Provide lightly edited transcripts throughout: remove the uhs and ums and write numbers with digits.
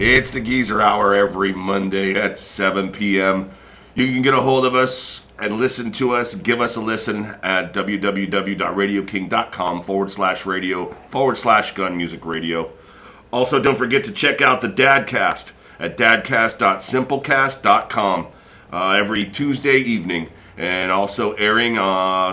It's the Geezer Hour every Monday at 7 p.m. You can get a hold of us and listen to us. Give us a listen at www.radioking.com/radio/gun music radio. Also, don't forget to check out the Dadcast at dadcast.simplecast.com every Tuesday evening. And also airing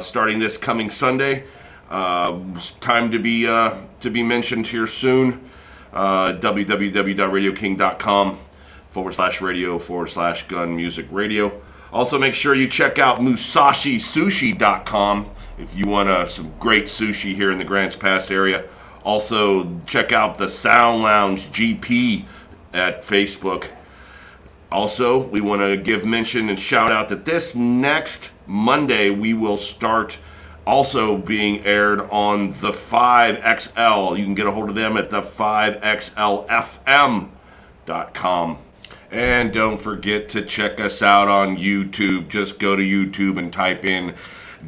starting this coming Sunday. Time to be mentioned here soon. www.radioking.com/radio/gun music radio. Also, make sure you check out MusashiSushi.com if you want some great sushi here in the Grants Pass area. Also, check out the Sound Lounge GP at Facebook. Also, we want to give mention and shout out that this next Monday we will start also being aired on the 5XL. You can get a hold of them at the 5XLFM.com. And don't forget to check us out on YouTube. Just go to YouTube and type in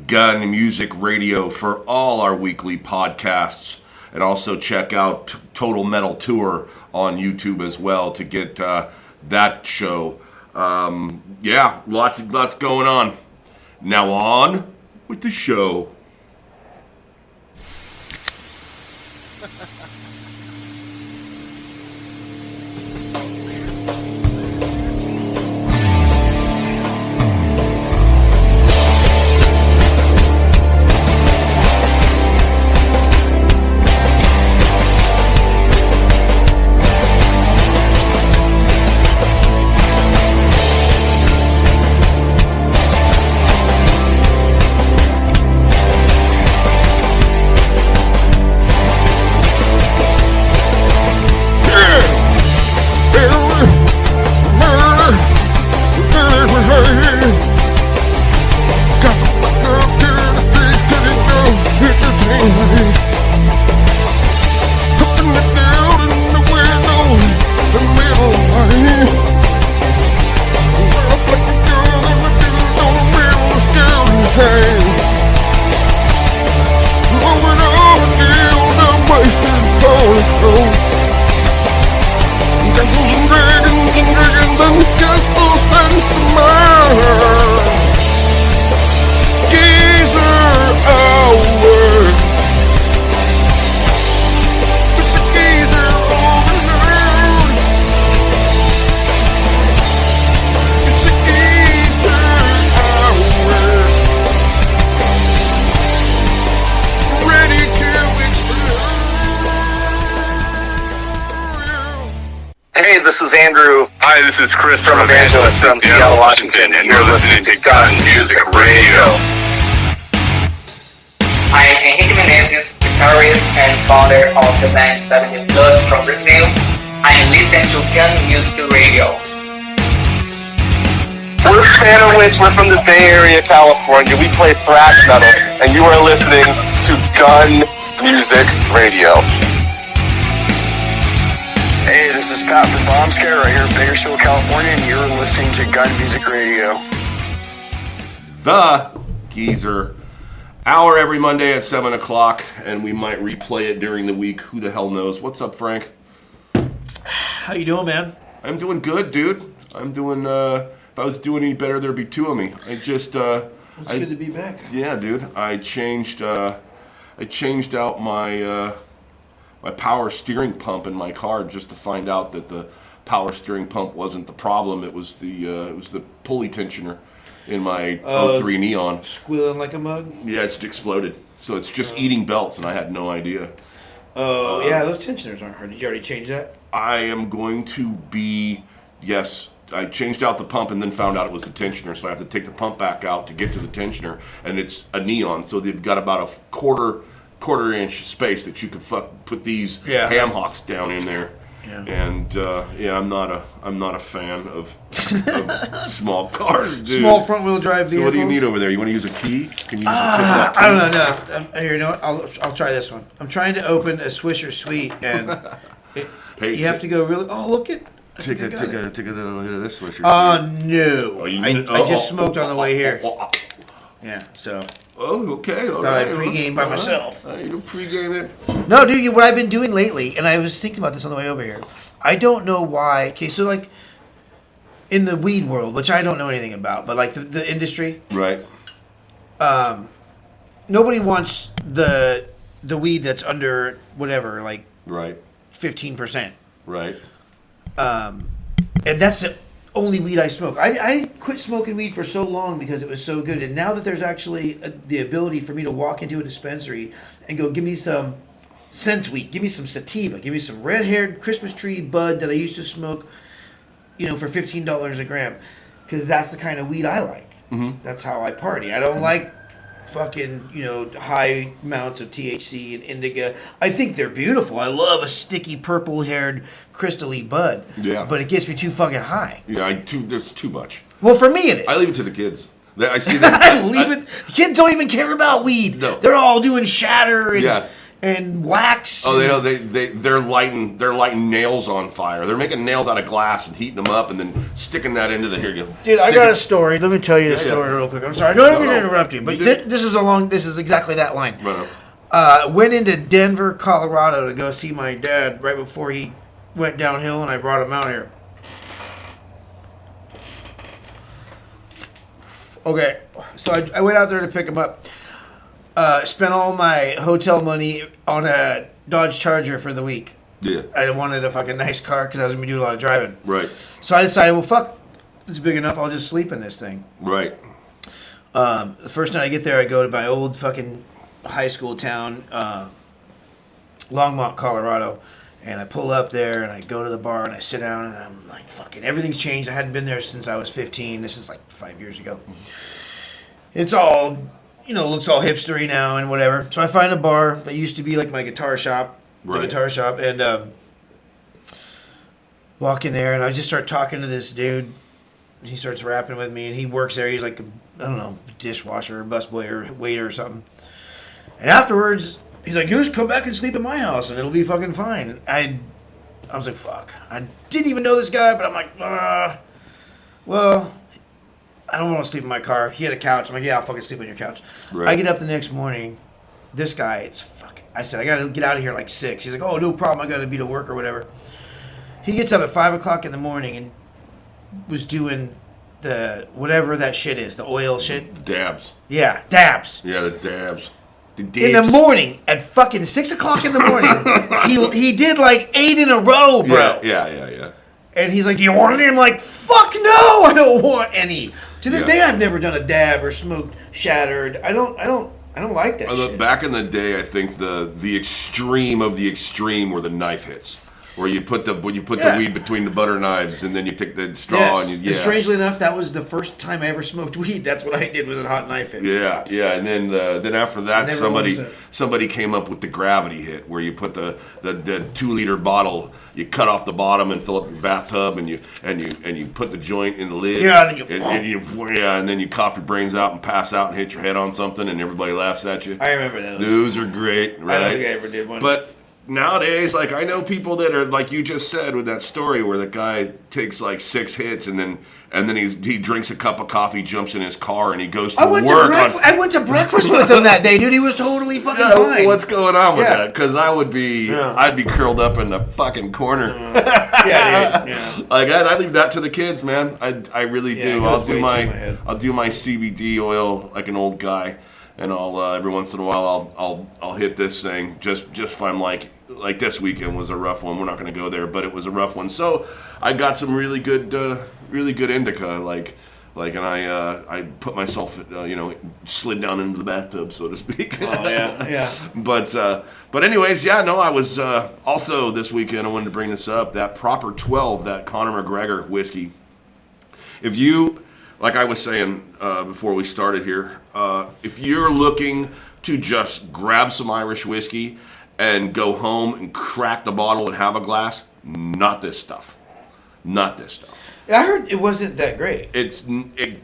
Gun Music Radio for all our weekly podcasts. And also check out Total Metal Tour on YouTube as well to get that show. Lots going on. Now on with the show. This is Andrew. Hi, this is Chris from Evangelist from Seattle, Washington, and you're listening to Gun Music Radio. I'm Henrique Menezes, guitarist and founder of the band Seven Blood from Brazil. I'm listening to Gun Music Radio. We're Sandwich. We're from the Bay Area, California. We play thrash metal, and you are listening to Gun Music Radio. Hey, this is Pat from Bomb Scare right here in Bakersfield, California, and you're listening to Gun Music Radio. The Geezer Hour every Monday at 7 o'clock, and we might replay it during the week. Who the hell knows? What's up, Frank? How you doing, man? I'm doing good, dude. I'm doing, if I was doing any better, there'd be two of me. It's good to be back. Yeah, dude. I changed out my power steering pump in my car just to find out that the power steering pump wasn't the problem. It was the pulley tensioner in my 03 Neon. Squealing like a mug? Yeah, it's exploded. So it's just eating belts, and I had no idea. Oh, yeah, those tensioners aren't hard. Did you already change that? I am going to be, yes. I changed out the pump and then found out it was the tensioner, so I have to take the pump back out to get to the tensioner, and it's a Neon, so they've got about a quarter inch space that you could put these ham hocks down in there. Yeah. And I'm not a fan of small cars, dude. Small front wheel drive vehicles. So what do you need over there? You want to use a key? Can you use I don't know. No, here, you know what? I'll try this one. I'm trying to open a Swisher Sweet, and you have to go really. Oh, look at. Take a little hit of this Swisher. Oh no! Oh, I just smoked on the way here. Yeah. So. Oh, okay. Thought I'd pregame by myself. You don't pregame it. No, dude. What I've been doing lately, and I was thinking about this on the way over here. I don't know why. Okay, so like in the weed world, which I don't know anything about, but like the industry, Right. nobody wants the weed that's under whatever, like Right. 15%. Right. And that's the only weed I smoke. I quit smoking weed for so long because it was so good. And now that there's actually the ability for me to walk into a dispensary and go, give me some sense weed, give me some sativa, give me some red-haired Christmas tree bud that I used to smoke, for $15 a gram. Because that's the kind of weed I like. Mm-hmm. That's how I party. I don't like fucking, high amounts of THC and indica. I think they're beautiful. I love a sticky purple-haired crystal-y bud. Yeah. But it gets me too fucking high. Yeah, there's too much. Well, for me it is. I leave it to the kids. I see that. I leave it. Kids don't even care about weed. No. They're all doing shatter and, Yeah. and wax. Oh, they know they're lighting nails on fire. They're making nails out of glass and heating them up and then sticking that into the Dude, I got a story. Let me tell you the story real quick. I'm sorry. I don't mean to interrupt you, but this is exactly that line. Right. Went into Denver, Colorado to go see my dad right before he went downhill, and I brought him out here. Okay, so I went out there to pick him up. Spent all my hotel money on a Dodge Charger for the week. Yeah. I wanted a fucking nice car because I was going to be doing a lot of driving. Right. So I decided, well, fuck, it's big enough. I'll just sleep in this thing. Right. The first night I get there, I go to my old fucking high school town, Longmont, Colorado. And I pull up there and I go to the bar and I sit down and I'm like, fucking everything's changed. I hadn't been there since I was 15. This is like 5 years ago. It's all, looks all hipstery now and whatever. So I find a bar that used to be like my guitar shop, and walk in there and I just start talking to this dude. He starts rapping with me and he works there. He's like, dishwasher or busboy or waiter or something. And afterwards, he's like, just come back and sleep in my house and it'll be fucking fine. I was like, fuck. I didn't even know this guy, but I'm like, well, I don't want to sleep in my car. He had a couch. I'm like, yeah, I'll fucking sleep on your couch. Right. I get up the next morning. This guy, it's fucking... I said, I got to get out of here like 6. He's like, oh, no problem. I got to be to work or whatever. He gets up at 5 o'clock in the morning and was doing the... whatever that shit is. The oil shit. Dabs. Yeah, dabs. Yeah, the dabs. In the morning, at fucking 6 o'clock in the morning, he did like 8 in a row, bro. Yeah. And he's like, do you want any? I'm like, fuck no, I don't want any. To this day, I've never done a dab or smoked shattered. I don't like that shit. Back in the day, I think the extreme of the extreme were the knife hits. Where you put the weed between the butter knives and then you take the straw and you. And strangely enough, that was the first time I ever smoked weed. That's what I did, was a hot knife hit. Yeah, and then after that, somebody came up with the gravity hit, where you put the 2-liter bottle, you cut off the bottom and fill up your bathtub, and you put the joint in the lid. Yeah, and then you cough your brains out and pass out and hit your head on something, and everybody laughs at you. I remember those. Those are great, right? I don't think I ever did one. But nowadays, like, I know people that are like you just said with that story where the guy takes like 6 hits and then he drinks a cup of coffee, jumps in his car, and he goes to work. I went to breakfast with him that day, dude. He was totally fucking fine. What's going on with that? Because I'd be curled up in the fucking corner. Yeah. Like I leave that to the kids, man. I really do. I'll do my CBD oil like an old guy. And I'll every once in a while I'll hit this thing just if I'm like this weekend was a rough one. We're not going to go there, but it was a rough one. So I got some really good indica and I put myself slid down into the bathtub, so to speak. Oh yeah. But anyways, I was also this weekend. I wanted to bring this up, that Proper 12, that Conor McGregor whiskey. If you, like I was saying before we started here, if you're looking to just grab some Irish whiskey and go home and crack the bottle and have a glass, not this stuff. I heard it wasn't that great. It's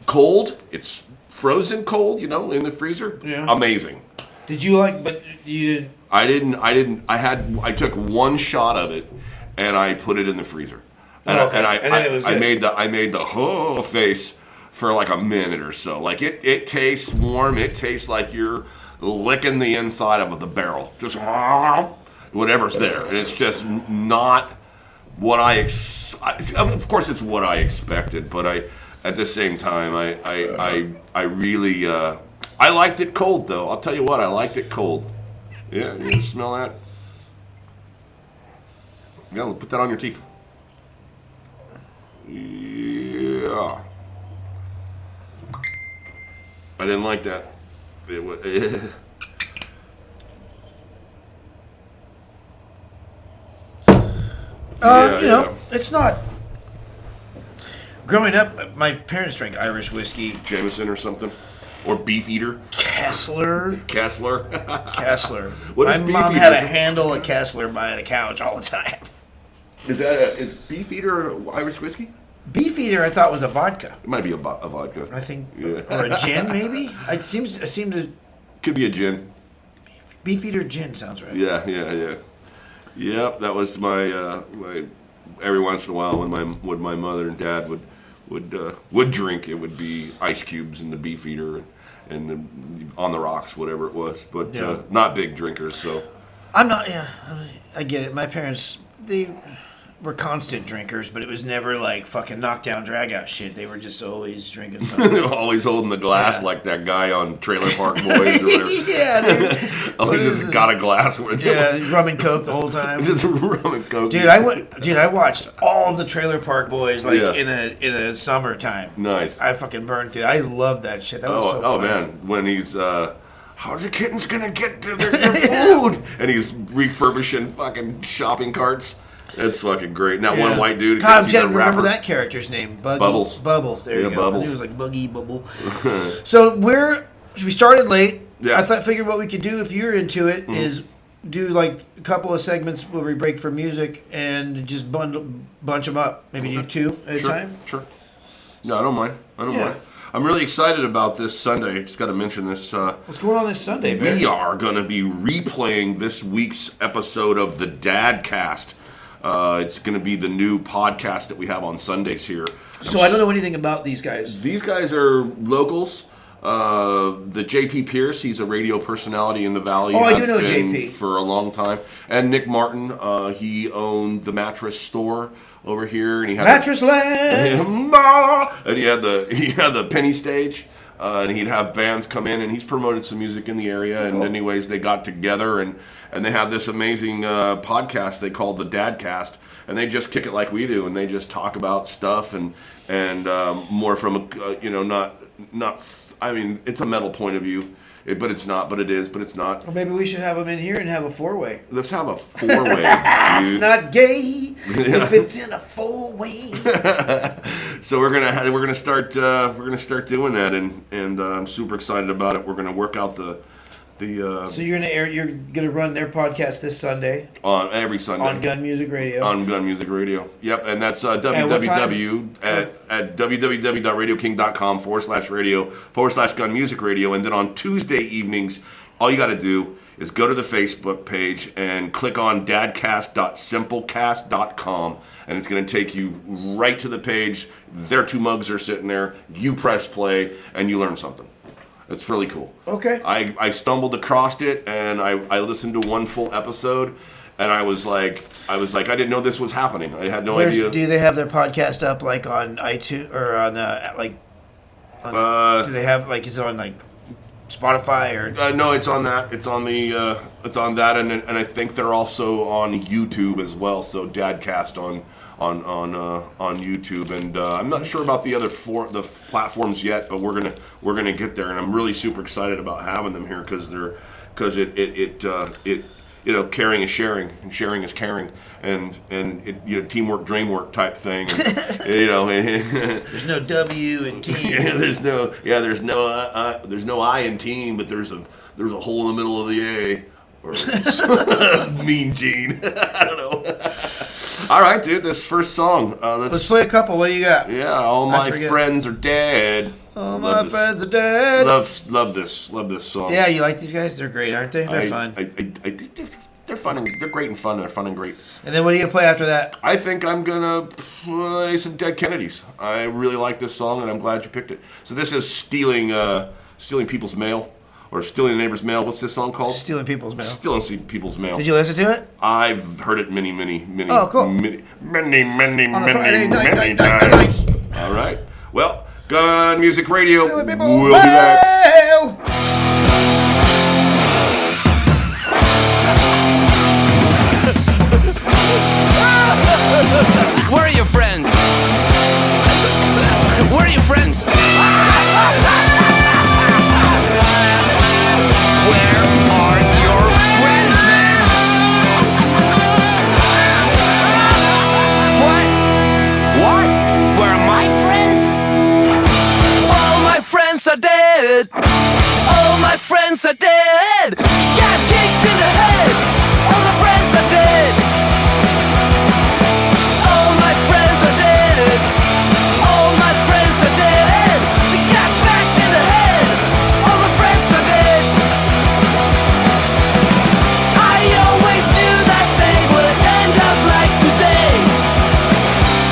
cold. It's frozen cold, in the freezer. Yeah. Amazing. Did you like? But you didn't. I didn't. I took one shot of it, and I put it in the freezer. And then it was good. I made the face for like a minute or so. Like it tastes warm. It tastes like you're licking the inside of the barrel. Just whatever's there, and it's just not what of course it's what I expected, but at the same time I really I liked it cold though. I'll tell you what, I liked it cold. Yeah, you smell that? Yeah, put that on your teeth. Yeah. I didn't like that. It was, It's not. Growing up, my parents drank Irish whiskey. Jameson or something? Or Beefeater? Kessler. Kessler? Kessler. What is My mom Beefeater? had a handle of Kessler by the couch all the time. Is Beefeater Irish whiskey? Beefeater, I thought was a vodka. It might be a vodka. I think, Yeah. or a gin maybe. It seemed to. Could be a gin. Beefeater gin sounds right. Yeah. Yep, that was my every once in a while when my mother and dad would drink, it would be ice cubes in the Beefeater and the, on the rocks, whatever it was. But not big drinkers, so. I'm not. Yeah, I get it. My parents, they were constant drinkers, but it was never like fucking knockdown, drag out shit. They were just always drinking something. Always holding the glass like that guy on Trailer Park Boys or whatever. Yeah, dude. Always just got a glass with him. Yeah, rum and coke the whole time. Just rum and coke. Dude, I watched all of the Trailer Park Boys like in a summertime. Nice. I fucking burned through. I love that shit. That was so fun. Man, when he's how's the kittens gonna get to their food? And he's refurbishing fucking shopping carts. That's fucking great. And that one white dude. God, I'm trying to remember that character's name. Bubbles. Bubbles. There you go. Bubbles. He was like Boogie Bubble. So we started late. Yeah. I figured what we could do if you're into it is do like a couple of segments where we break for music and just bunch them up. Maybe do two at a time. Sure. No, I don't mind. mind. I'm really excited about this Sunday. Just got to mention this. What's going on this Sunday, Bear? We are going to be replaying this week's episode of the Dadcast. It's going to be the new podcast that we have on Sundays here. So I don't know anything about these guys. These guys are locals. The JP Pierce, he's a radio personality in the Valley. Oh, I do know JP. For a long time. And Nick Martin, he owned the mattress store over here. And he had Mattress Land! And he had the penny stage. And he'd have bands come in, and he's promoted some music in the area. Cool. And anyways, they got together, and they have this amazing podcast they call the Dadcast, and they just kick it like we do, and they just talk about stuff and more from a not. I mean, it's a metal point of view, but it's not. But it is. But it's not. Or maybe we should have them in here and have a four-way. Let's have a four-way. It's not gay if it's in a four-way. So we're gonna start doing that, and I'm super excited about it. We're gonna work out the. So you're gonna run their podcast this Sunday on every Sunday on Gun Music Radio. On Gun Music Radio. Yep, and that's www at www.radioking.com/radio/Gun Music Radio, and then on Tuesday evenings, all you got to do is go to the Facebook page and click on dadcast.simplecast.com, and it's going to take you right to the page. Their two mugs are sitting there. You press play, and you learn something. It's really cool. Okay. I stumbled across it, and I listened to one full episode, and I was like, I didn't know this was happening. I had no idea. Do they have their podcast up like on iTunes or on do they have like is it on like Spotify or? No, it's on that. It's on the. It's on that, and I think they're also on YouTube as well. So Dadcast on YouTube, and I'm not sure about the other the platforms yet, but we're gonna get there, and I'm really super excited about having them here because caring is sharing, and sharing is caring, and teamwork, dreamwork type thing. And, there's no W in team. There's no I in team, but there's a hole in the middle of the A. Or Mean Gene. I don't know. All right, dude. This first song. Let's play a couple. What do you got? Yeah, all my friends are dead. All my friends are dead. Love this song. Yeah, you like these guys? They're great, aren't they? They're fun. They're fun. They're great and fun. They're fun and great. And then what are you gonna play after that? I think I'm gonna play some Dead Kennedys. I really like this song, and I'm glad you picked it. So this is stealing people's mail. or Stealing Neighbor's Mail. What's this song called? Stealing People's Mail. Stealing People's Mail. Did you listen to it? I've heard it many Oh, cool. many On a Friday night. times. All right. Well, Gun Music Radio. Stealing People's We'll be back. Mail. Where are your friends? Where are your friends? Where are your friends, man? What? What? Where are my friends? All my friends are dead. All my friends are dead. You got kicked in the head. All my friends are dead. All my friends are dead. All my friends are dead. They got smacked in the head. All my friends are dead. I always knew that they would end up like today.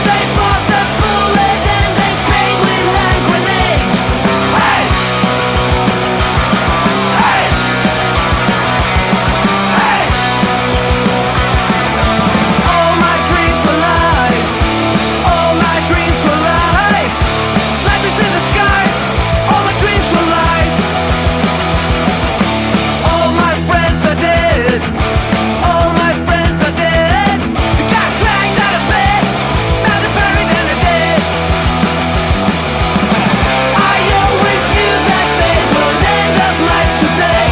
They bought the bullet and they paid with hand grenades. Hey! Hey! Hey! All my dreams were lies. All my dreams were lies. Nightmares in the skies. All my dreams were lies. All my friends are dead. All my friends are dead. They got dragged out of bed. Now they're buried and they're dead. I always knew that they would end up like today.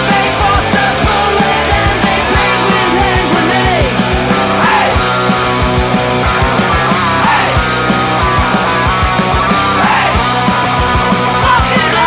They bought the bullet and they played with hand grenades. Hey! Hey! Hey! Fuck it up!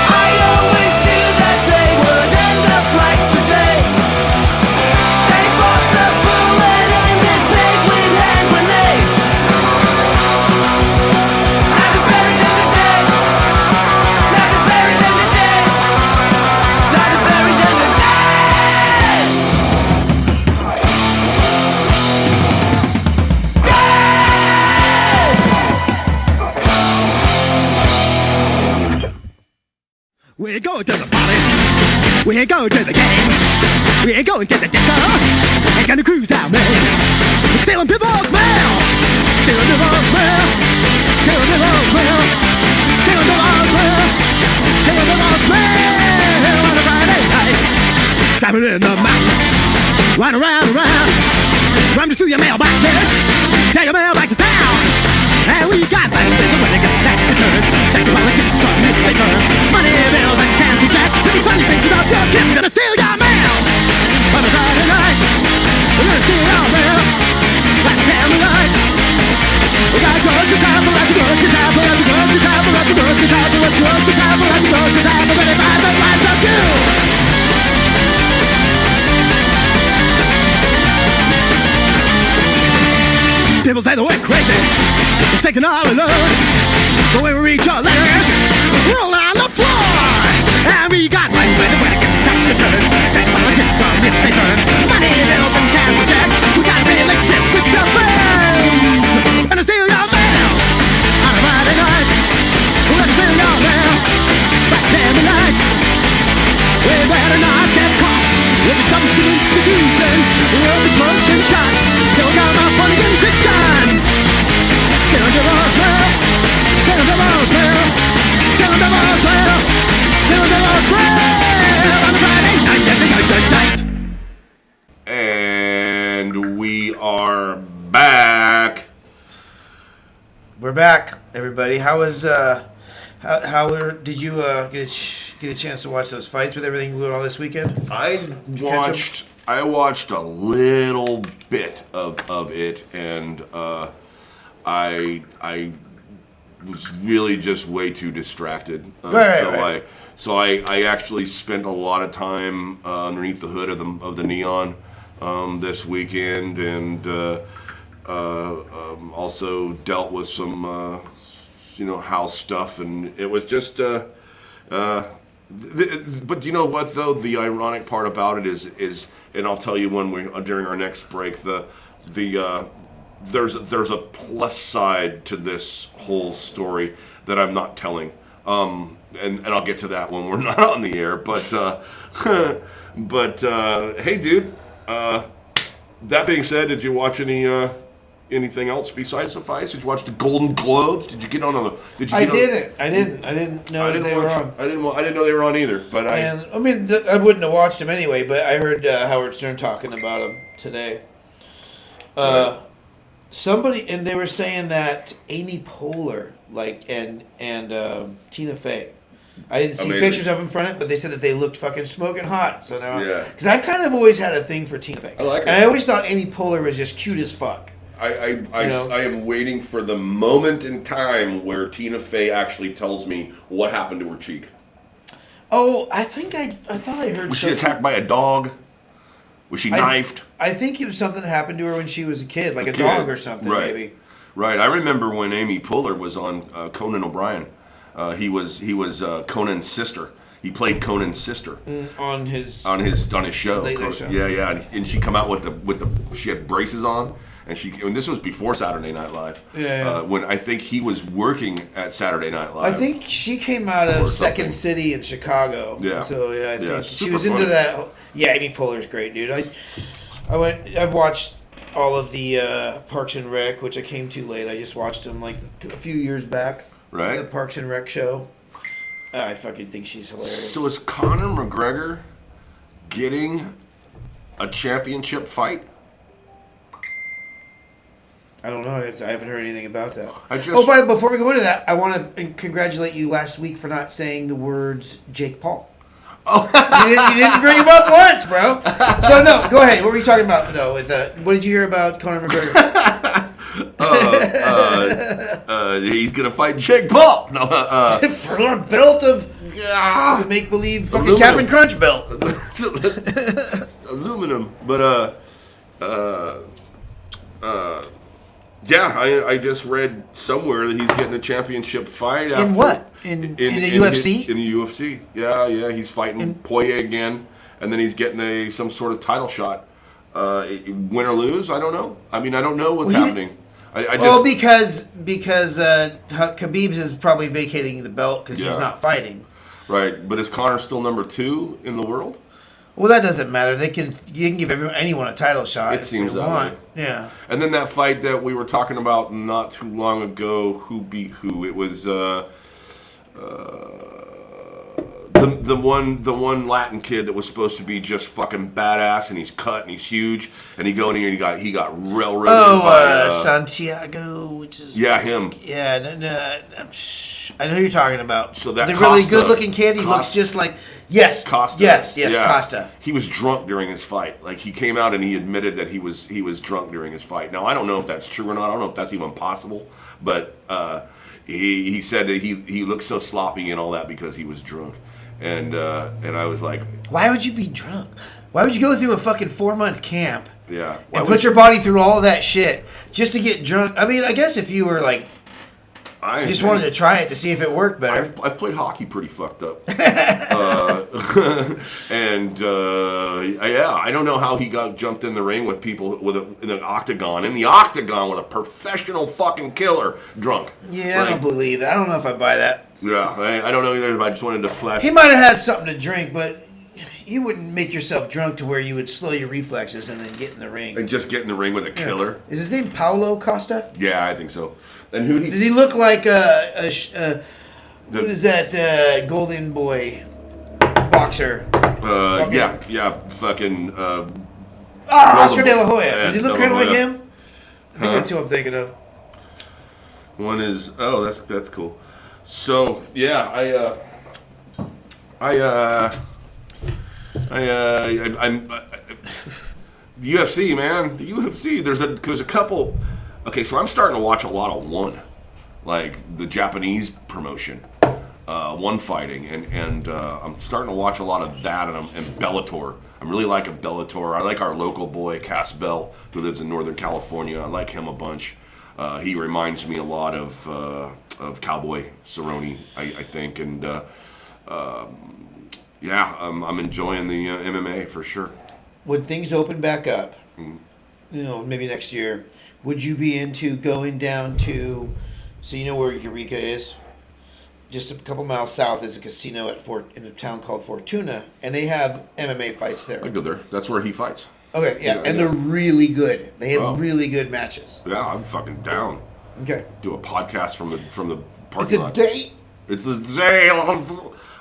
I always knew that they would end up like today. They bought the bullet and they played with hand grenades. Now they're buried in the dead. Now they're buried in the dead. Now they're buried in the dead. We're going to the party. We're going to the game. We're going to the disco. We're gonna cruise out, man. We're stealing people's mail. Stealing people's mail. Stealing people's mail. Stealing people's mail. Stealing people's mail on a Friday night. Driving in the mountains. Run around and around. Run just through your mailboxes. Take your mail back to town. And we got money when it gets tax returns. Checks and politicians from mid-state firms. Money bills and fancy checks. Pretty funny pictures of your kids gonna steal your mail. On a Friday night, we're gonna steal your mail. Like a family night. We got grocery time, we'll have to grocery time, we'll have to grocery time, we'll have to grocery time, we'll have to grocery time, we'll have to grocery time, we're gonna find the lives of you. People say that we're crazy, we're taking all alone. But when we reach our letters, we're all on the floor. And we got money when it gets tax returns. Check politics from mid-state firms. Money bills and cash checks. We got relationships with your friends. Gonna steal your mail on a Friday night. We're gonna steal your mail back every night. We better not get caught. We'll be dumped in institutions. We'll be smoked and shot. Till down our Puerto Christians. Stealing people's mail. Stealing people's mail. Stealing people's mail. Stealing people's mail on a Friday night. Night. And we are back. We're back, everybody. How was did you get a chance to watch those fights with everything going on this weekend? I watched a little bit of it, and I was really just way too distracted. Right. So I actually spent a lot of time underneath the hood of the Neon this weekend, and Also dealt with some, house stuff, and it was just. But you know what though? The ironic part about it is, and I'll tell you when during our next break. There's a plus side to this whole story that I'm not telling. And I'll get to that when we're not on the air. But hey, dude. That being said, did you watch anything else besides The Vice? Did you watch the Golden Globes? Did you get on the? I didn't know that they were on. I didn't know they were on either. But I wouldn't have watched them anyway. But I heard Howard Stern talking about them today. Right. Somebody, and they were saying that Amy Poehler, and Tina Fey. I didn't see pictures of them from it, but they said that they looked fucking smoking hot. So now, because I've kind of always had a thing for Tina Fey. I like her. And I always thought Amy Poehler was just cute as fuck. I am waiting for the moment in time where Tina Fey actually tells me what happened to her cheek. Oh, I thought I heard. Was she attacked by a dog? Was she knifed? I think it was something that happened to her when she was a kid, like a dog or something, maybe. Right. I remember when Amy Poehler was on Conan O'Brien. He was Conan's sister. He played Conan's sister on his show. Late Night Show. Yeah. And she come out with the she had braces on, and this was before Saturday Night Live. Yeah. When I think he was working at Saturday Night Live. I think she came out of Second City in Chicago. Yeah. So I think she was funny. into that. Yeah, Amy Poehler's great, dude. I've watched all of the Parks and Rec, which I came too late. I just watched them like a few years back. Right. The Parks and Rec show. I fucking think she's hilarious. So is Conor McGregor getting a championship fight? I don't know. I haven't heard anything about that. Before we go into that, I want to congratulate you last week for not saying the words Jake Paul. Oh, you didn't bring him up once, bro. So no, go ahead. What were you talking about though? What did you hear about Conor McGregor? He's gonna fight Jake Paul. No, for a belt of make believe fucking Captain Crunch belt. Aluminum, but yeah, I just read somewhere that he's getting a championship fight. In what? In the UFC? In the UFC. Yeah. He's fighting Poirier again, and then he's getting some sort of title shot. Win or lose, I don't know. I mean, I don't know what's happening. Because Khabib is probably vacating the belt because he's not fighting. Right, but is Conor still number 2 in the world? Well, that doesn't matter. You can give anyone a title shot. It seems that way. Yeah. And then that fight that we were talking about not too long ago, who beat who? It was the one Latin kid that was supposed to be just fucking badass, and he's cut and he's huge, and he he got railroaded by Santiago, which is him. Yeah, no, I know who you're talking about. So that the really good-looking kid, he looks just like Costa. Yes, Costa. He was drunk during his fight. Like he came out and he admitted that he was drunk during his fight. Now I don't know if that's true or not. I don't know if that's even possible, but he said that he looked so sloppy and all that because he was drunk. And I was like, why would you be drunk? Why would you go through a fucking 4-month camp? Yeah. And put your body through all that shit just to get drunk? I mean, I guess if you were like, just wanted to try it to see if it worked better. I've played hockey pretty fucked up. And I don't know how he got jumped in the ring with people in an octagon. In the octagon with a professional fucking killer drunk. Yeah, I don't believe that. I don't know if I buy that. Yeah, I don't know either, but I just wanted to flash. He might have had something to drink, but you wouldn't make yourself drunk to where you would slow your reflexes and then get in the ring. And just get in the ring with a killer. Is his name Paulo Costa? Yeah, I think so. And who does he look like? What is that Golden Boy boxer? Fucking. Oscar De La Hoya. Yeah, Does he look kind of like him? I think that's who I'm thinking of. One is that's cool. So yeah, I'm the UFC, man. The UFC. There's a couple. Okay, so I'm starting to watch a lot of One, like the Japanese promotion. one fighting, and I'm starting to watch a lot of that, and Bellator. I'm really liking Bellator. I like our local boy Cass Bell, who lives in Northern California. I like him a bunch. He reminds me a lot of Cowboy Cerrone, I think, and I'm enjoying the MMA for sure. When things open back up, maybe next year, would you be into going down to, so you know where Eureka is? Just a couple miles south is a casino in a town called Fortuna, and they have MMA fights there. I go there. That's where he fights. Okay, yeah, and they're really good. They have really good matches. Yeah, I'm fucking down. Okay. Do a podcast from the parking It's a lot. date. It's a day.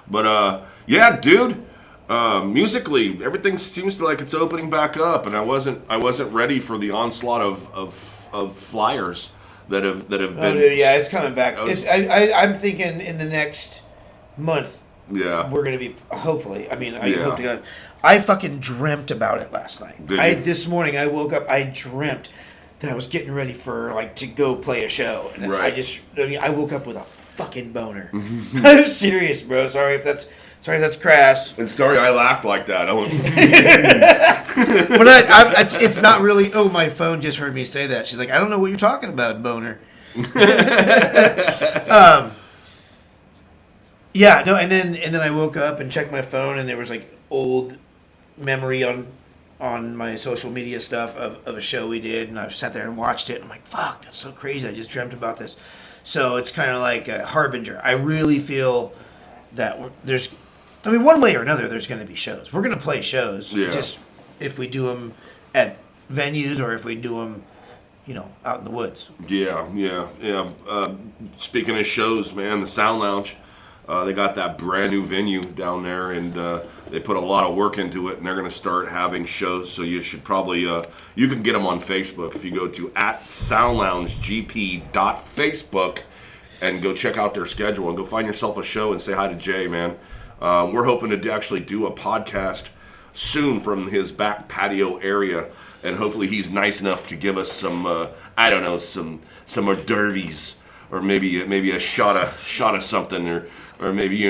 But yeah, dude. Musically, everything seems to like it's opening back up, and I wasn't ready for the onslaught of flyers that have been. Oh, dude, yeah, it's coming back. I'm thinking in the next month. Yeah, we're gonna be hopefully. I mean, I hope to God. I fucking dreamt about it last night. This morning I woke up. I dreamt that I was getting ready for to go play a show, and right. I woke up with a fucking boner. I'm serious, bro. Sorry if that's crass. And sorry I laughed like that. I went. But it's not really. Oh, my phone just heard me say that. She's like, I don't know what you're talking about, boner. Yeah, no, and then I woke up and checked my phone, and there was old memory on my social media stuff of a show we did, and I sat there and watched it, and I'm like, fuck, that's so crazy. I just dreamt about this. So it's kind of like a harbinger. I really feel that one way or another, there's going to be shows. We're going to play shows. Yeah. Just if we do them at venues or if we do them, out in the woods. Yeah. Speaking of shows, man, the Sound Lounge, they got that brand new venue down there, and they put a lot of work into it, and they're going to start having shows. So you should probably you can get them on Facebook if you go to @soundloungegp.facebook and go check out their schedule and go find yourself a show and say hi to Jay, man. We're hoping to actually do a podcast soon from his back patio area, and hopefully he's nice enough to give us some some hors d'oeuvres, or maybe a shot of something, or maybe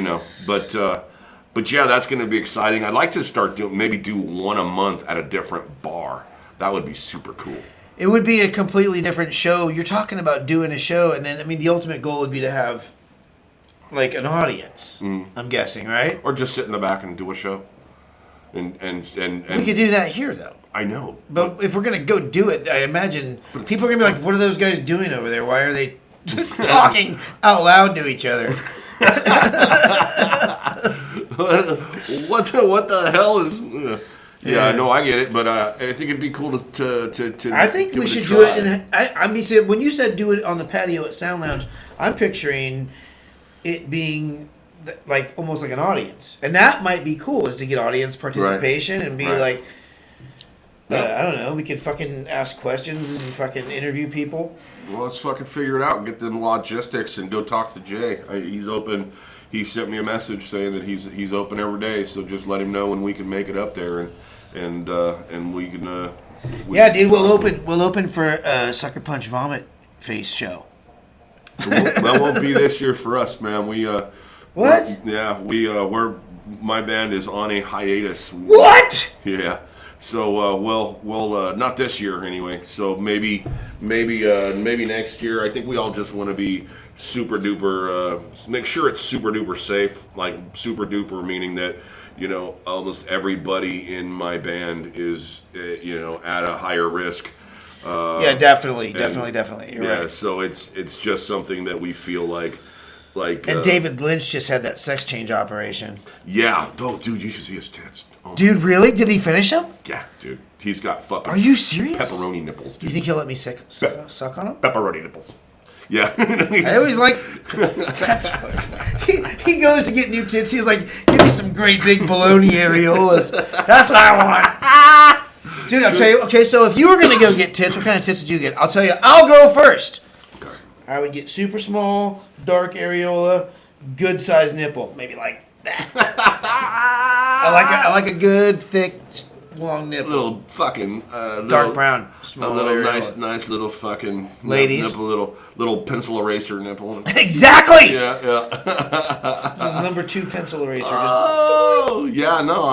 but yeah, that's going to be exciting. I'd like to start do one a month at a different bar. That would be super cool. It would be a completely different show. You're talking about doing a show, and then the ultimate goal would be to have an audience. I'm guessing, right? Or just sit in the back and do a show. And we could do that here, though. I know, but if we're gonna go do it, I imagine people are gonna be like, "What are those guys doing over there? Why are they talking out loud to each other?" What the hell is? Yeah, no, I get it, but I think it'd be cool to I think we should do it. I mean, when you said do it on the patio at Sound Lounge, I'm picturing it being almost like an audience, and that might be cool, is to get audience participation and be like. I don't know. We could fucking ask questions and fucking interview people. Well, let's fucking figure it out and get them logistics and go talk to Jay. He's open. He sent me a message saying that he's open every day. So just let him know when we can make it up there, and we can. Dude, we'll open for Sucker Punch Vomit Face show. That won't be this year for us, man. What? We're my band is on a hiatus. What? Yeah. So we'll not this year anyway. So maybe next year. I think we all just want to be super duper. Make sure it's super duper safe. Like super duper meaning that almost everybody in my band is at a higher risk. Definitely. You're right. So it's just something that we feel like. And David Lynch just had that sex change operation. Yeah. Oh, dude, you should see his tits. Oh. Dude, really? Did he finish him? Yeah, dude. He's got fucking. Are you serious? Pepperoni nipples, dude. You think he'll let me suck on him? Pepperoni nipples. Yeah. I always that's funny. He goes to get new tits. He's like, give me some great big bologna areolas. That's what I want. Dude, I'll tell you. Okay, so if you were going to go get tits, what kind of tits would you get? I'll tell you. I'll go first. Okay. I would get super small, dark areola, good size nipple. Maybe like that. I like a good, thick, long nipple. Little fucking Dark brown. A Small little areola. nice little fucking Ladies. nipple, little pencil eraser nipple. Exactly! Yeah. Number 2 pencil eraser. Oh, yeah, no,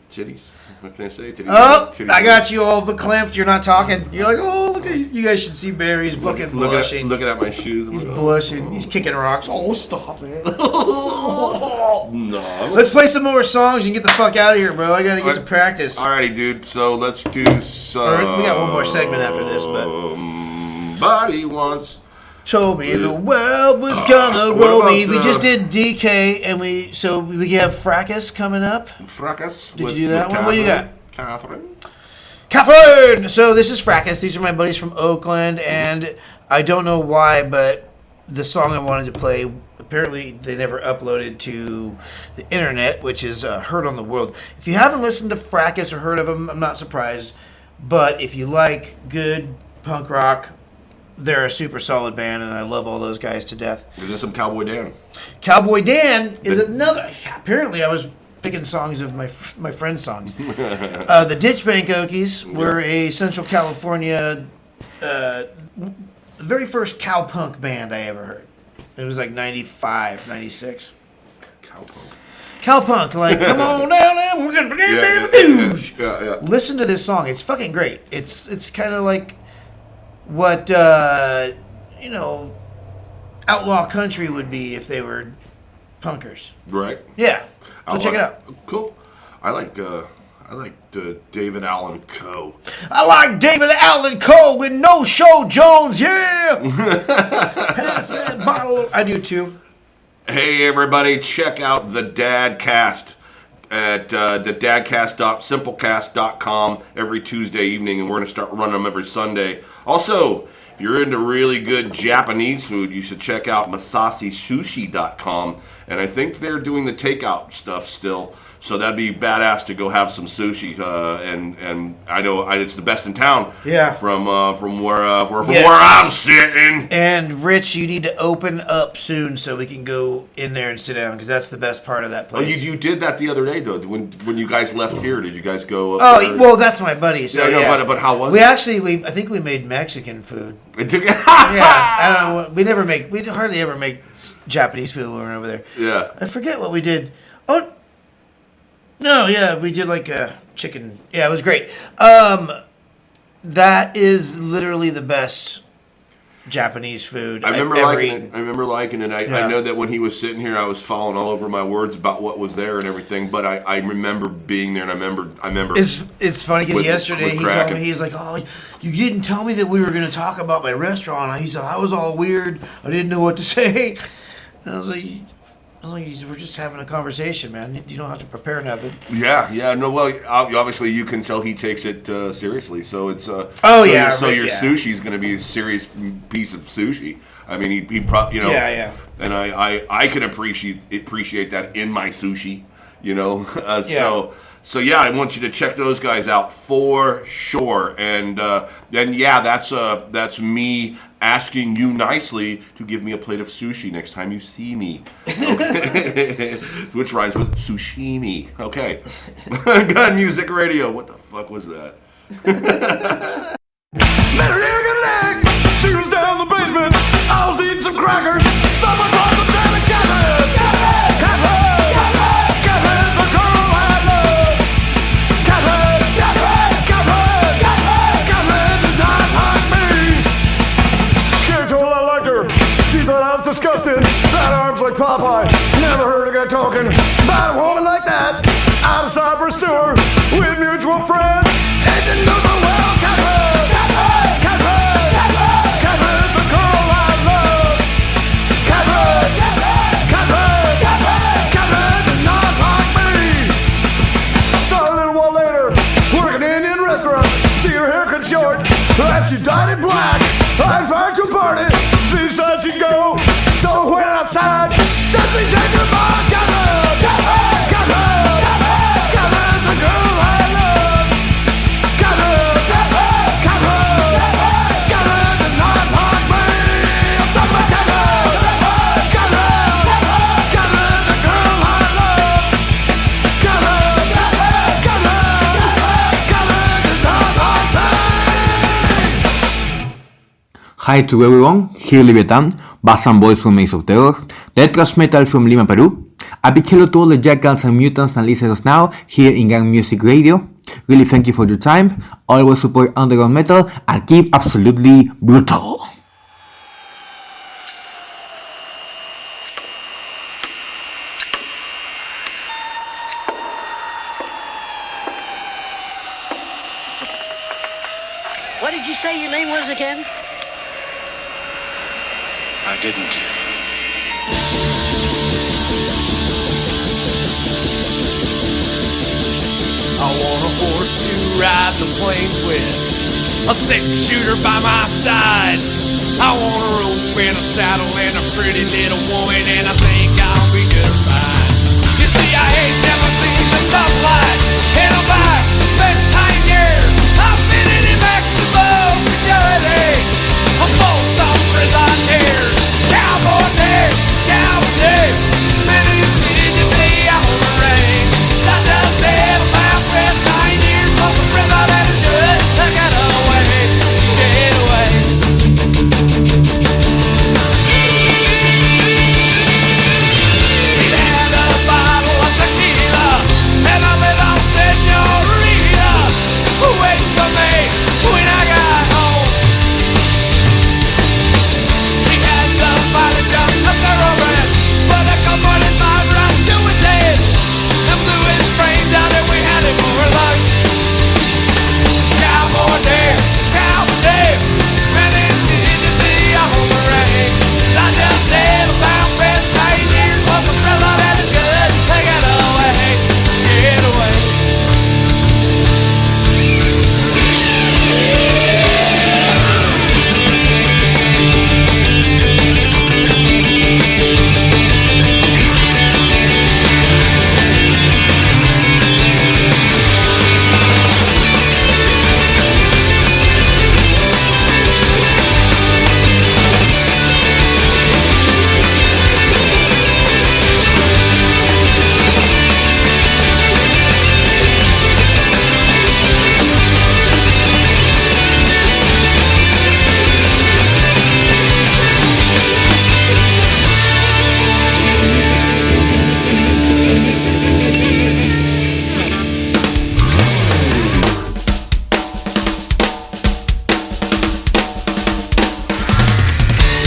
titties. What can I say? Titties. Titties. I got you all verklempt. You're not talking. You're like, oh, look at you guys should see Barry. He's fucking blushing. Looking at my shoes. He's blushing. He's kicking rocks. Oh, stop it. No. Let's play some more songs and get the fuck out of here, bro. I gotta get to practice. Alrighty, dude. So let's do some. Or we got one more segment after this, but. Somebody once told me the world was gonna roll me. We just did DK, and we have Fracas coming up. Fracas. Did you do that one? What do you got? Catherine. So this is Fracas. These are my buddies from Oakland, and I don't know why, but the song I wanted to play, apparently they never uploaded to the internet, which is Heard on the World. If you haven't listened to Fracas or heard of them, I'm not surprised. But if you like good punk rock, they're a super solid band, and I love all those guys to death. Is this some Cowboy Dan? Cowboy Dan is another. Apparently, I was picking songs of my friend's songs. The Ditchbank Okies were a Central California, the very first cowpunk band I ever heard. It was like 95, 96. Cowpunk, like, come on down there, we're gonna yeah. Listen to this song. It's fucking great. It's kind of like what outlaw country would be if they were punkers. Right. Yeah. So check it out. Cool. I like David Allan Coe. I like David Allan Coe with No Show Jones. Yeah. Pass that bottle. I do too. Hey everybody, check out the Dadcast at thedadcast.simplecast.com every Tuesday evening, and we're going to start running them every Sunday. Also, if you're into really good Japanese food, you should check out masasisushi.com, and I think they're doing the takeout stuff still, so that'd be badass to go have some sushi, and I know it's the best in town. Yeah. From where I'm sitting. And Rich, you need to open up soon so we can go in there and sit down, because that's the best part of that Oh, place. you did that the other day, though. When you guys left here, did you guys go up there? Well, that's my buddy. So yeah. But how was it? it? I think we made Mexican food. It took, Yeah, I don't know. We hardly ever make Japanese food when we're over there. Yeah. I forget what we did. Oh, no, yeah, we did like a chicken. Yeah, it was great. That is literally the best Japanese food I remember I've ever liking eaten. it. I remember liking it. I know that when he was sitting here, I was falling all over my words about what was there and everything. But I remember being there, and I remember. It's funny because yesterday with he told Kraken. me, he's like, "Oh, you didn't tell me that we were going to talk about my restaurant." He said I was all weird. I didn't know what to say. And I was like, we're just having a conversation, man. You don't have to prepare nothing. Yeah. No, well, obviously you can tell he takes it seriously. So it's your sushi's going to be a serious piece of sushi. I mean, he probably, Yeah. And I can appreciate that in my sushi, So yeah, I want you to check those guys out for sure. And that's me asking you nicely to give me a plate of sushi next time you see me. Okay. Which rhymes with sushimi. Okay. Gun Music Radio. What the fuck was that? She was down the basement. I was eating some crackers. Someone brought some down to Catherine. Catherine, the girl I love. Catherine did not like me. She told I liked her. She thought I was disgusting. That arms like Popeye. Never heard a guy talking about a woman like that. Out of Cypress Sewer with mutual friends. And you know the world, Catherine. And she dyed it black. I tried to party. She said she'd go. So I went outside. Let me take her back. Catherine, the girl I love. Catherine. Hi to everyone, here Libertan, Bass and Boys from Maze of Terror, Death Thrash Metal from Lima, Peru. A big hello to all the jackals and mutants and listeners now here in Gang Music Radio. Really thank you for your time, always support underground metal and keep absolutely brutal. What did you say your name was again? I didn't. I want a horse to ride the plains with, a six-shooter by my side. I want a rope and a saddle and a pretty little woman, and I think I'll be just fine. You see, I ain't never seen the sunlight in a back. Been 10 years, I've been in maximum security. I'm full some prison tears. Cowboy day, cowboy day. Many is needed to be on the range. I just did about 10 years off the prison that is good. I got away, get away. He had a bottle of tequila and a little senorita waiting for me when I got home. He had the body shot up the rubber, but I come running right to his head and blew his brains out, and we had him for lunch. Cowboy day, man, it's good to be on the range. I just did about 10 years for the fella that is good. They get away, get away.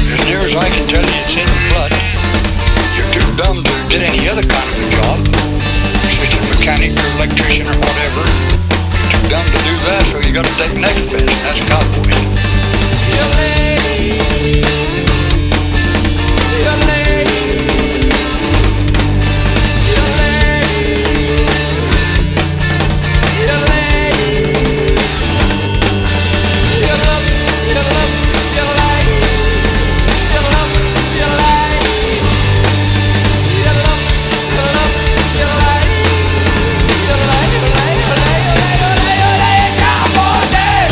As near as I can tell you, it's in the blood. You're too dumb to get any other kind of a job, such as mechanic or electrician or whatever. You're too dumb to do that, so you got to take next best. That's cowboy. Your lady, your lady, your lady, your lady, your love, your love, your life, your love, your life, your love, your love, your life, your life, your life, your life, your life, your life, cowboy day,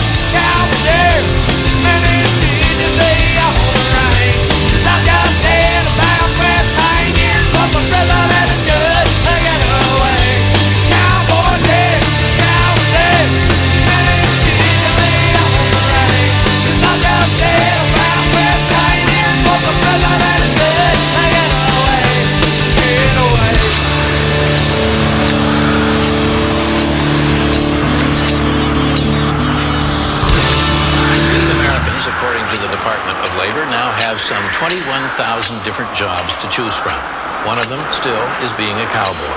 man, it's good to be on the range. 'Cause I just did about 10 years for the brother that is good. I got away, cowboy day, man, it's good to be on the range. 'Cause I just did about 10 years for the brother that is good. I got away, get away. Americans, according to the Department of Labor, now have some 21,000 different jobs to choose from. One of them still is being a cowboy.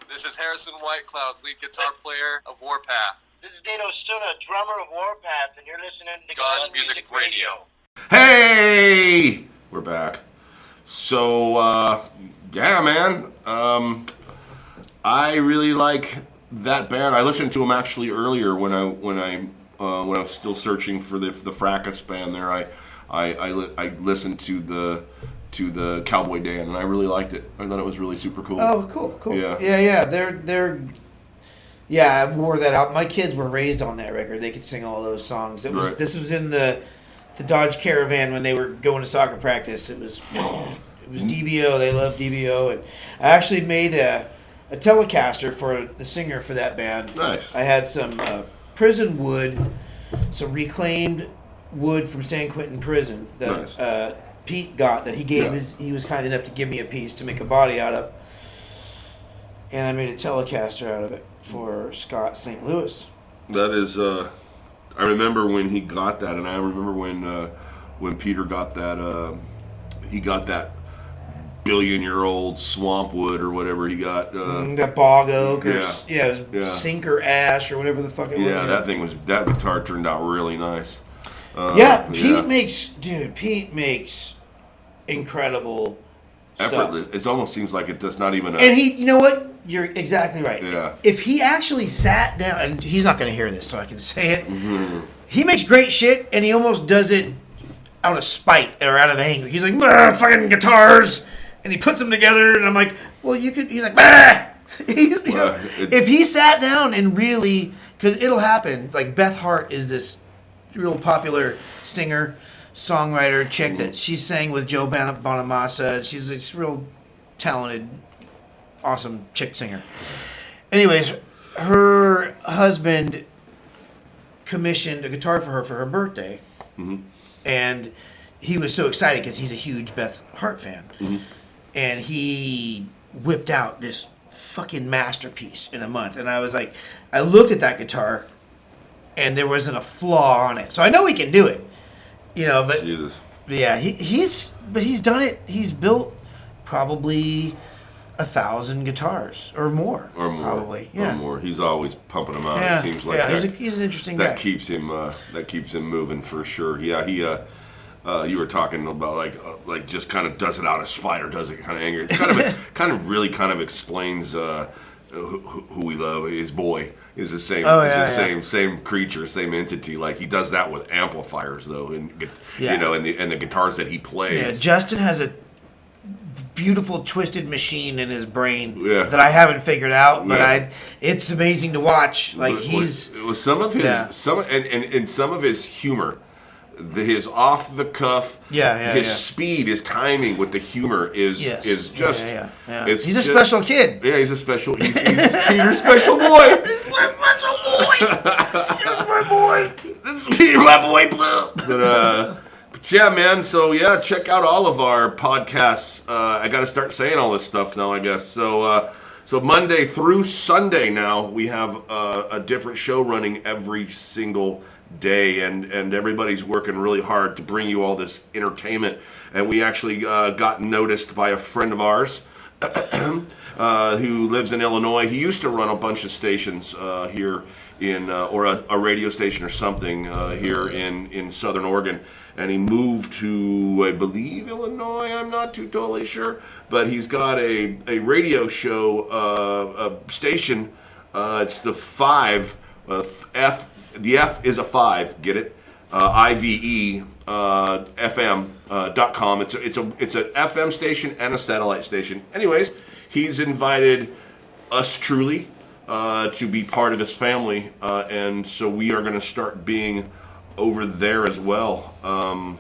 This is Harrison Whitecloud, lead guitar player of Warpath. This is Dino Suna, drummer of Warpath, and you're listening to Gun Music Radio. Hey! We're back. So, yeah, man. I really like that band. I listened to them actually earlier when I was still searching for the Fracas band there. I listened to the Cowboy Dan, and I really liked it. I thought it was really super cool. Oh, cool. Yeah. Yeah. I wore that out. My kids were raised on that record. They could sing all those songs. Right. This was in the Dodge Caravan when they were going to soccer practice. It was DBO. They loved DBO, and I actually made a a Telecaster for the singer for that band. Nice. I had some prison wood, some reclaimed wood from San Quentin Prison that Pete got. That he gave he was kind enough to give me a piece to make a body out of, and I made a Telecaster out of it for Scott St. Louis. That is, I remember when he got that, and I remember when Peter got that. He got that billion-year-old swamp wood or whatever he got. That bog oak, or sinker ash, or whatever the fuck it was. Yeah, that guitar turned out really nice. Pete makes incredible effortless. stuff. It almost seems like it does not even. And you know what? You're exactly right. Yeah. If he actually sat down, and he's not going to hear this, so I can say it. He makes great shit, and he almost does it out of spite or out of anger. He's like, fucking guitars, and he puts them together, and I'm like, well, you could. He's like, bah! If he sat down and really, because it'll happen. Like Beth Hart is this real popular singer, songwriter chick that she sang with Joe Bonamassa. She's this real talented, awesome chick singer. Anyways, her husband commissioned a guitar for her birthday, and he was so excited because he's a huge Beth Hart fan, and he whipped out this fucking masterpiece in a month. And I was like, I looked at that guitar, and there wasn't a flaw on it, so I know he can do it, But Jesus. Yeah, he's done it. He's built probably 1,000 guitars or more. Probably. Yeah. Or more. He's always pumping them out. Yeah. It seems like He's an interesting guy. That keeps him moving for sure. Yeah, he you were talking about like just kind of does it out of spite or does it kind of anger. It's kind of explains who we love. His boy is the same same creature, same entity. Like he does that with amplifiers though, and and the guitars that he plays. Yeah, Justin has a beautiful twisted machine in his brain that I haven't figured out, but it's amazing to watch. Like some of his humor. His off the cuff, his speed, his timing with the humor is just. He's a special kid. Yeah, he's a special. He's your special boy. He's my special boy. He's my boy. This is my boy Blue. But yeah, man. So yeah, check out all of our podcasts. I got to start saying all this stuff now, I guess. So Monday through Sunday now we have a different show running every single day, and everybody's working really hard to bring you all this entertainment. And we actually got noticed by a friend of ours who lives in Illinois. He used to run a bunch of stations here in or a radio station or something here in Southern Oregon, and he moved to, I believe, Illinois. I'm not too totally sure, but he's got a radio show a station. It's the 5 F. The F is a 5, get it? IVE FM.com. It's an FM station and a satellite station. Anyways, he's invited us truly to be part of his family, and so we are going to start being over there as well. So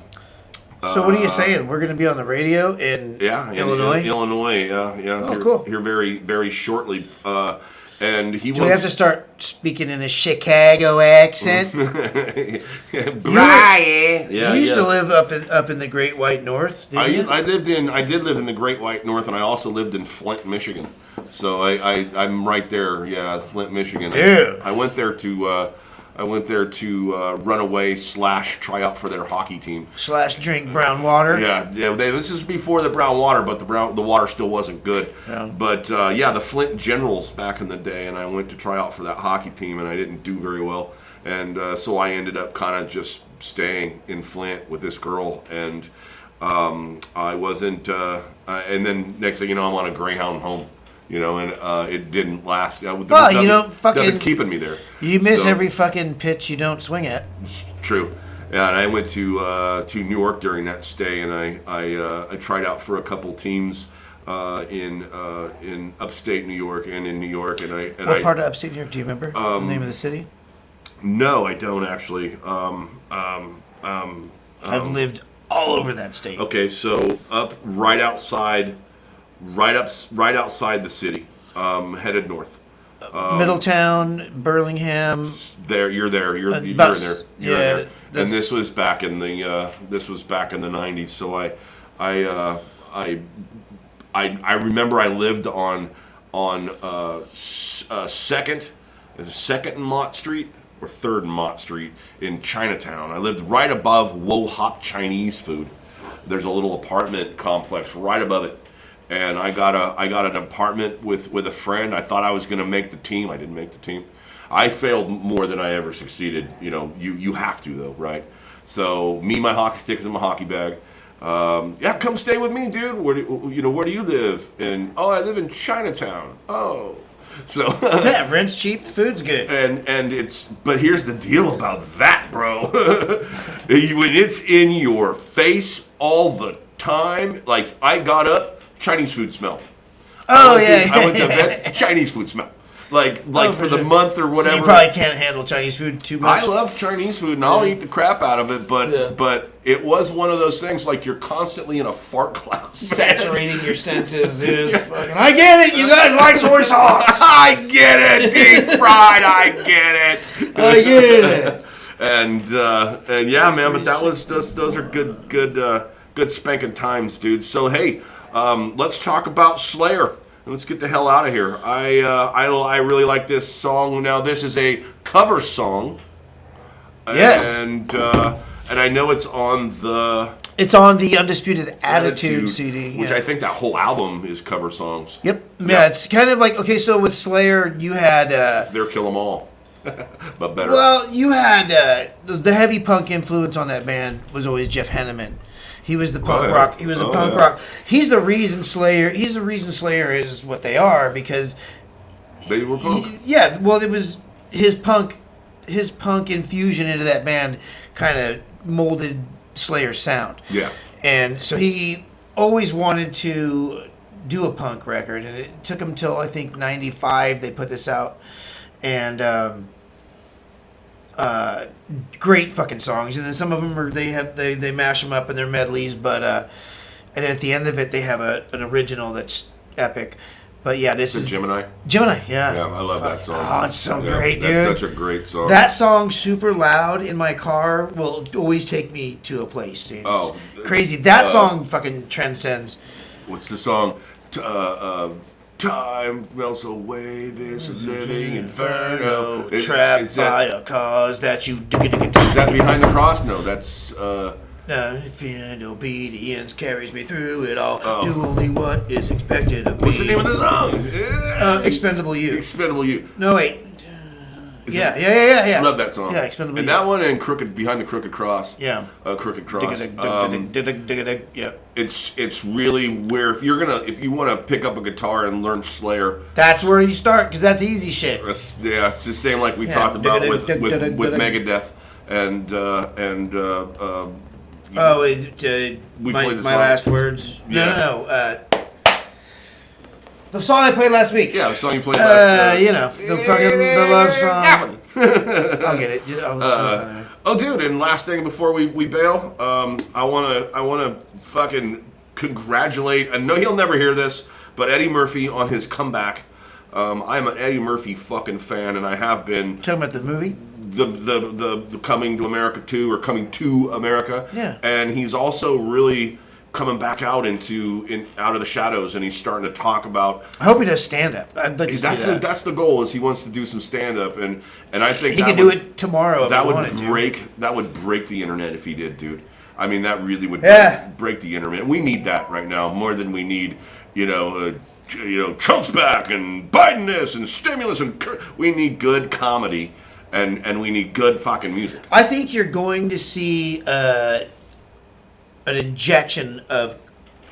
what are you saying? We're going to be on the radio in Illinois? In Illinois, yeah. Oh, cool. Here very, very shortly. And he Do we have to start speaking in a Chicago accent? Brian. You used to live up in the Great White North, didn't you? I did live in the Great White North, and I also lived in Flint, Michigan. So I'm right there, Flint, Michigan. Dude. I went there to run away / try out for their hockey team / drink brown water. Yeah. This is before the brown water, but the water still wasn't good. Yeah. But the Flint Generals back in the day, and I went to try out for that hockey team, and I didn't do very well, and so I ended up kind of just staying in Flint with this girl, and I wasn't. And then next thing you know, I'm on a Greyhound home. And it didn't last. Nothing keeping me there. You miss every fucking pitch you don't swing at. True. Yeah, and I went to New York during that stay, and I tried out for a couple teams in upstate New York and in New York. What part of upstate New York do you remember? The name of the city? No, I don't actually. I've lived all over that state. Okay, so right outside the city. Headed north. Middletown, Burlingham. You're there. You're in Bucks. there. You're in there. And this was back in the '90s. So I remember I lived on Second and Mott Street or Third and Mott Street in Chinatown. I lived right above Wo Hop Chinese Food. There's a little apartment complex right above it. And I got an apartment with a friend. I thought I was going to make the team. I didn't make the team. I failed more than I ever succeeded. You know, you have to though, right? So me, my hockey sticks, and my hockey bag. Yeah, come stay with me, dude. Where do you live? And I live in Chinatown. Oh, so yeah, rent's cheap, food's good. But here's the deal about that, bro. When it's in your face all the time, like I got up. Chinese food smell. I went to bed. Chinese food smell. Like for the month or whatever. So you probably can't handle Chinese food too much. I love Chinese food and I'll eat the crap out of it, but it was one of those things like you're constantly in a fart cloud. Saturating your senses is fucking. I get it. You guys like soy sauce. I get it. Deep fried. I get it. I get it. And yeah, man. But those are good spanking times, dude. So hey. Let's talk about Slayer. And let's get the hell out of here. I really like this song. Now this is a cover song. Yes. And I know it's on the Undisputed Attitude CD, which I think that whole album is cover songs. Yep. Yeah, it's kind of like so with Slayer you had it's their Kill 'Em All. But better. Well, you had the heavy punk influence on that band was always Jeff Henneman. He was the punk rock. He was the punk rock. He's the reason Slayer is what they are because they were punk. Well, it was his punk infusion into that band kind of molded Slayer's sound. Yeah. And so he always wanted to do a punk record, and it took him till I think '95 they put this out, and great fucking songs, and then some of them they mash them up in their medleys, but and then at the end of it they have an original that's epic. But yeah, this is Gemini. Yeah. Yeah, I love that song. Oh, it's so great, dude. That's such a great song. That song, super loud in my car, will always take me to a place, dude. It's crazy. That song fucking transcends. What's the song? Time melts away, this is living inferno. Trapped by a cause that you... Is that Behind the Cross? No, that's... If obedience carries me through it all. Do only what is expected of me. What's the name of the song? Expendable You. Expendable You. No, wait. Yeah. I love that song. Yeah, Expendable And You. that one and Behind the Crooked Cross. Yeah. Crooked Cross. Yeah. It's really where if you want to pick up a guitar and learn Slayer, that's where you start because that's easy shit. It's the same like we talked about with Megadeth and my last words. No. The song I played last week. Yeah, the song you played last week. The love song. That one. I'll get it. Dude, and last thing before we bail, I wanna fucking congratulate. I know he'll never hear this, but Eddie Murphy on his comeback. I'm an Eddie Murphy fucking fan, and I have been. Talking about the movie. The Coming to America 2 or Coming to America. Yeah. And he's also really coming back out out of the shadows, and he's starting to talk about. I hope he does stand up. I'd like to see that. That's the goal. Is he wants to do some stand up, and I think he can do it tomorrow. That would break the internet if he did, dude. I mean, that really would break the internet. We need that right now more than we need, Trump's back and Biden this and stimulus and we need good comedy and we need good fucking music. I think you're going to see an injection of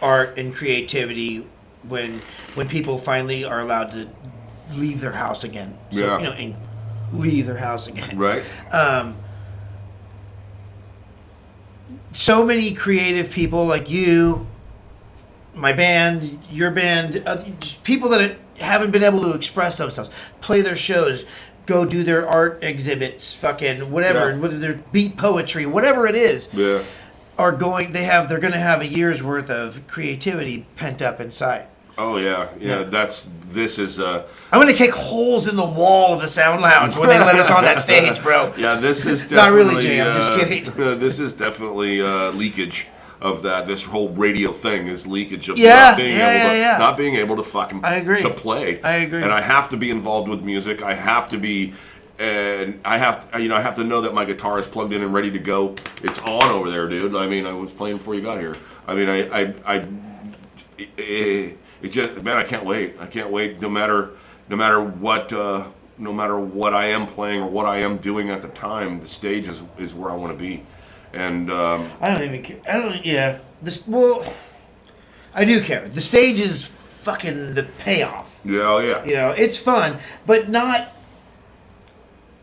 art and creativity when people finally are allowed to leave their house again. So, and leave their house again. Right. So many creative people like you, my band, your band, people that haven't been able to express themselves, play their shows, go do their art exhibits, fucking whatever, whether they're beat poetry, whatever it is. Yeah. They're going to have a year's worth of creativity pent up inside. Oh yeah. This is. I'm gonna kick holes in the wall of the sound lounge when they let us on that stage, bro. Yeah, this is definitely. Not really, Jay. I'm just kidding. This is definitely leakage of that. This whole radio thing is leakage of Yeah, not being able to fucking. I agree. To play. I agree. And I have to be involved with music. I have to be. And I have to know that my guitar is plugged in and ready to go. It's on over there, dude. I mean, I was playing before you got here. I mean, it just, man, I can't wait. I can't wait. No matter what I am playing or what I am doing at the time, the stage is where I want to be. And I don't even care. I do care. The stage is fucking the payoff. Yeah. You know, it's fun, but not.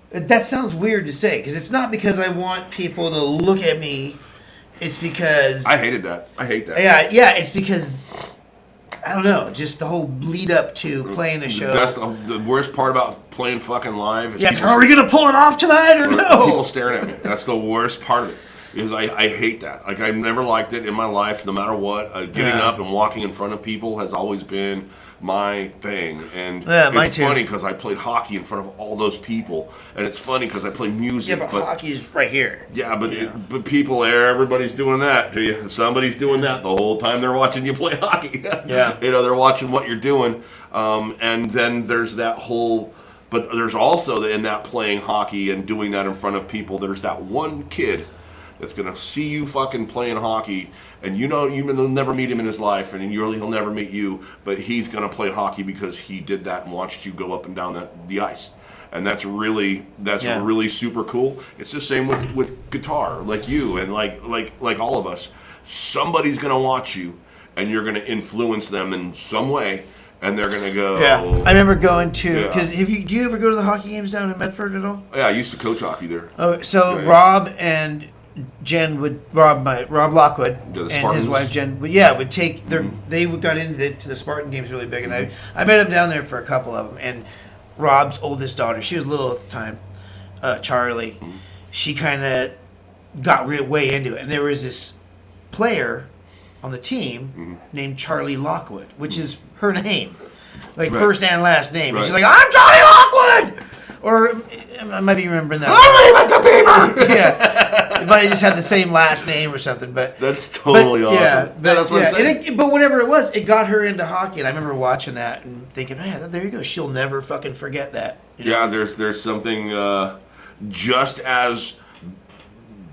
That sounds weird to say, because it's not because I want people to look at me. It's because... I hated that. I hate that. Yeah, it's because... I don't know, just the whole lead up to playing the show. That's the worst part about playing fucking live. Yes, are we going to pull it off tonight or no? People staring at me. That's the worst part of it. Because I hate that. Like, I've never liked it in my life, no matter what. Getting up and walking in front of people has always been my thing. And it's funny because I played hockey in front of all those people. And it's funny because I play music. Yeah, but hockey's right here. Yeah, but people there, everybody's doing that. Somebody's doing that the whole time they're watching you play hockey. Yeah. They're watching what you're doing. And then there's that whole... But there's also, in that playing hockey and doing that in front of people, there's that one kid that's going to see you fucking playing hockey, and you'll never meet him in his life, and he'll never meet you, but he's going to play hockey because he did that and watched you go up and down the ice. And that's really super cool. It's the same with guitar, like you and like all of us. Somebody's going to watch you, and you're going to influence them in some way, and they're going to go... Yeah, I remember going to... Because do you ever go to the hockey games down in Medford at all? Yeah, I used to coach hockey there. Oh, so Rob and... Jen Rob Lockwood and his wife Jen would take their they got into the Spartan games really big, and I met him down there for a couple of them. And Rob's oldest daughter, she was little at the time, Charlie, she kind of got way into it, and there was this player on the team named Charlie Lockwood, which is her name, like first and last name. And she's like, I'm Charlie Lockwood. Or I might be remembering that. I'm the Beaver. Yeah, it might have just had the same last name or something. But that's totally awesome. Yeah, that's what I'm saying. But whatever it was, it got her into hockey, and I remember watching that and thinking, man, there you go. She'll never fucking forget that. Yeah, there's something just as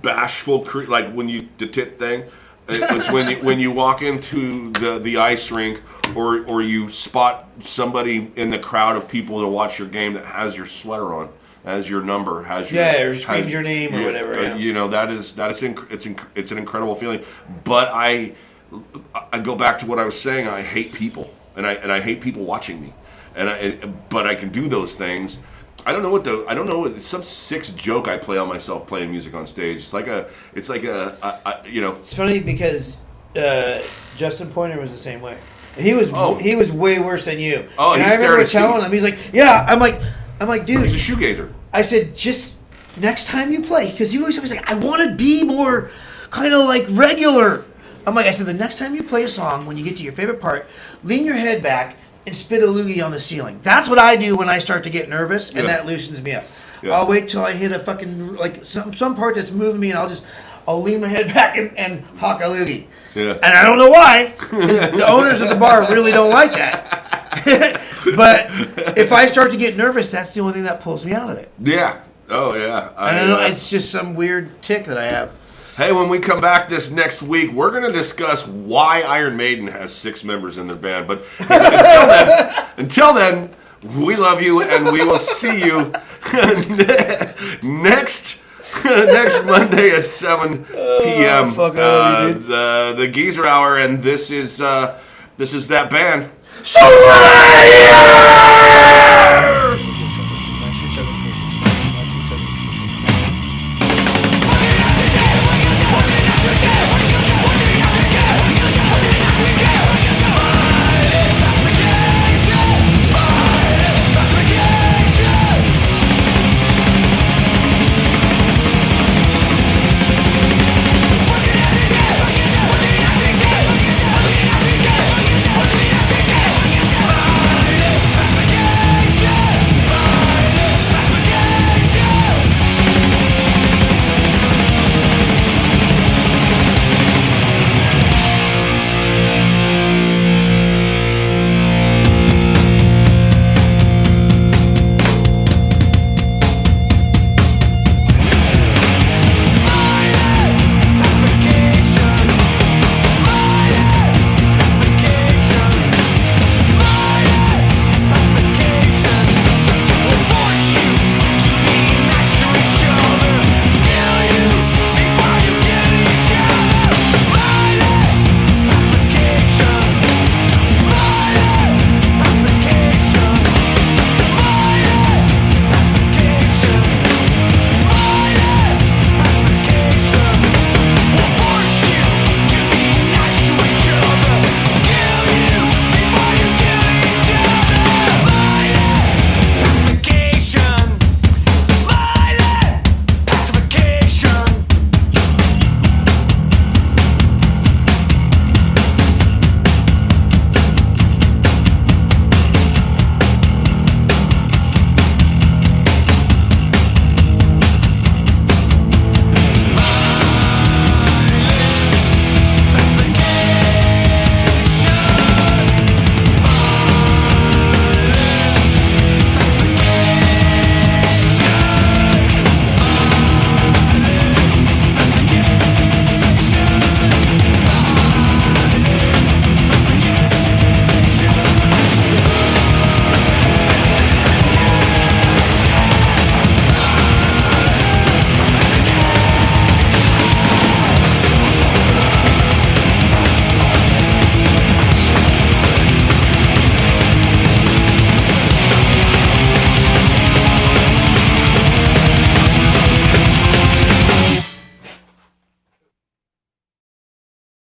bashful, like when you the tit thing. It's when you walk into the ice rink or you spot somebody in the crowd of people to watch your game that has your sweater on, has your number, has your or screams your name or whatever. It's an incredible feeling. But I go back to what I was saying. I hate people, and I hate people watching me, but I can do those things. I don't know. It's some sick joke I play on myself playing music on stage. It's like a. It's funny because Justin Pointer was the same way. He was way worse than you. Oh, and I remember telling him, he's like, yeah. I'm like, dude. He's a shoegazer. I said, just next time you play, because he always was like, I want to be more kind of like regular. I said, the next time you play a song, when you get to your favorite part, lean your head back and spit a loogie on the ceiling. That's what I do when I start to get nervous, and that loosens me up. Yeah. I'll wait till I hit a fucking, like, some part that's moving me, and I'll lean my head back and hawk a loogie. Yeah. And I don't know why, because the owners of the bar really don't like that. But if I start to get nervous, that's the only thing that pulls me out of it. Yeah. Oh, yeah. I don't know. It's just some weird tick that I have. Hey, when we come back this next week, we're going to discuss why Iron Maiden has 6 members in their band. But until then, we love you, and we will see you next Monday at 7 p.m. The Geezer Hour, and this is that band. Slayer!